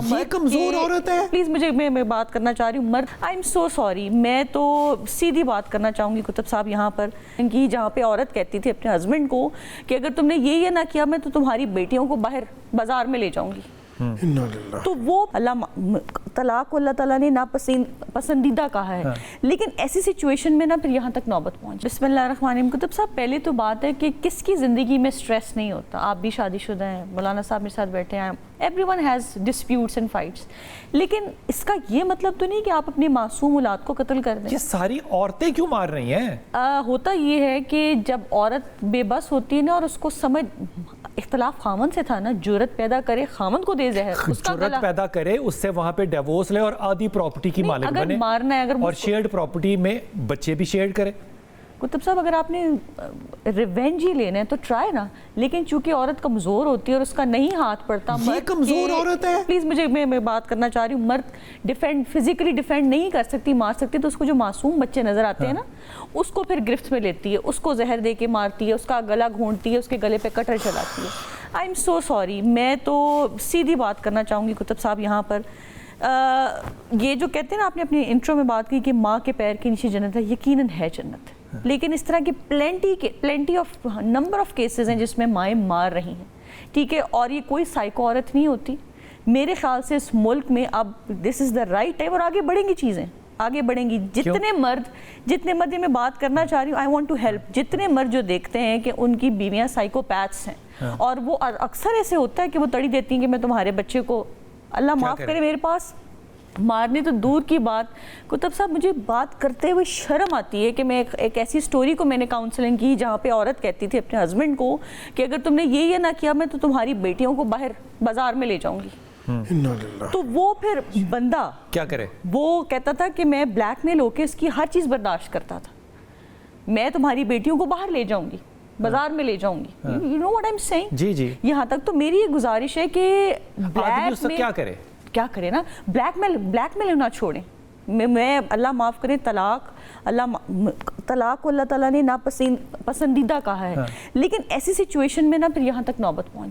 پڑتا یہ کمزور عورت ہے. پلیز مجھے میں بات کرنا چاہ رہی ہوں مرد. I am so sorry. میں تو سیدھی بات کرنا چاہوں گی کتب صاحب یہاں پر کہ جہاں پہ عورت کہتی تھی اپنے ہسبینڈ کو کہ اگر تم نے یہ نہ کیا میں تو تمہاری بیٹیوں کو باہر بازار میں لے جاؤں گی. تو وہ طلاق کو اللہ تعالیٰ نے ناپسندیدہ کہا ہے. لیکن ایسی سچویشن میں نا پھر یہاں تک نوبت پہنچ. بسم اللہ الرحمن الرحیم. کتب صاحب پہلے تو بات ہے کہ کس کی زندگی میں سٹریس نہیں ہوتا. آپ بھی شادی شدہ ہیں, مولانا صاحب میرے ساتھ بیٹھے ہیں. Every one has disputes and fights. لیکن اس کا یہ مطلب تو نہیں کہ آپ اپنی معصوم اولاد کو قتل کر دیں. یہ ساری عورتیں کیوں مار رہی ہیں؟ ہوتا یہ ہے کہ جب عورت بے بس ہوتی ہے نا اور اس کو سمجھ اختلاف خامن سے تھا نا, جرت پیدا کرے خامن کو دے زہر, اس کا جرت پیدا کرے, اس سے وہاں پہ ڈیورس لے اور آدھی پراپرٹی کی مالک بنے, اگر مارنا ہے اگر اور شیئرڈ پراپرٹی میں بچے بھی شیئر کرے. کتب صاحب اگر آپ نے ریونج ہی لینا ہے تو ٹرائی نا. لیکن چونکہ عورت کمزور ہوتی ہے اور اس کا نہیں ہاتھ پڑتا. یہ کمزور عورت ہے. پلیز مجھے میں بات کرنا چاہ رہی ہوں. مرد فزیکلی ڈیفینڈ نہیں کر سکتی, مار سکتی, تو اس کو جو معصوم بچے نظر آتے ہیں نا اس کو پھر گرفت میں لیتی ہے, اس کو زہر دے کے مارتی ہے, اس کا گلا گھونٹتی ہے, اس کے گلے پہ کٹر چلاتی ہے. I am so sorry. میں تو سیدھی بات کرنا چاہوں گی کتب صاحب یہاں پر. یہ جو کہتے ہیں نا, آپ نے اپنی انٹرو میں بات کی کہ ماں کے پیر کے نیچے جنت ہے, یقیناً ہے جنت. لیکن اس طرح کی plenty of number of cases ہیں جس میں مائیں مار رہی ہیں, ٹھیک ہے. اور یہ کوئی سائیکو عورت نہیں ہوتی میرے خیال سے اس ملک میں. اب دس از دا رائٹ ٹائم, اور آگے بڑھیں گی چیزیں, آگے بڑھیں گی. جتنے مرد میں بات کرنا چاہ رہی ہوں, آئی وانٹ ٹو ہیلپ. جتنے مرد جو دیکھتے ہیں کہ ان کی بیویاں سائیکو پیتھس ہیں, اور وہ اکثر ایسے ہوتا ہے کہ وہ تڑی دیتی ہیں کہ میں تمہارے بچے کو, اللہ معاف کرے, میرے پاس مارنے تو دور کی بات. کتب صاحب مجھے بات کرتے ہوئے شرم آتی ہے کہ میں ایک ایسی سٹوری کو میں نے کاؤنسلنگ کی جہاں پہ عورت کہتی تھی اپنے ہسبینڈ کو کہ اگر تم نے یہ نہ کیا میں تو تمہاری بیٹیوں کو باہر بازار میں لے جاؤں گی. تو وہ پھر بندہ کیا کرے؟ وہ کہتا تھا کہ میں بلیک میل ہو کے اس کی ہر چیز برداشت کرتا تھا, میں تمہاری بیٹیوں کو باہر لے جاؤں گی, بازار میں لے جاؤں گی. You know what I'm saying? جی جی. یہاں تک تو میری یہ گزارش ہے کہ کیا کرے نا, بلیک میل نہ چھوڑیں. میں اللہ معاف کرے, طلاق کو اللہ تعالیٰ نے ناپسندیدہ کہا ہے. لیکن ایسی سچویشن میں نا پھر یہاں تک نوبت پہنچ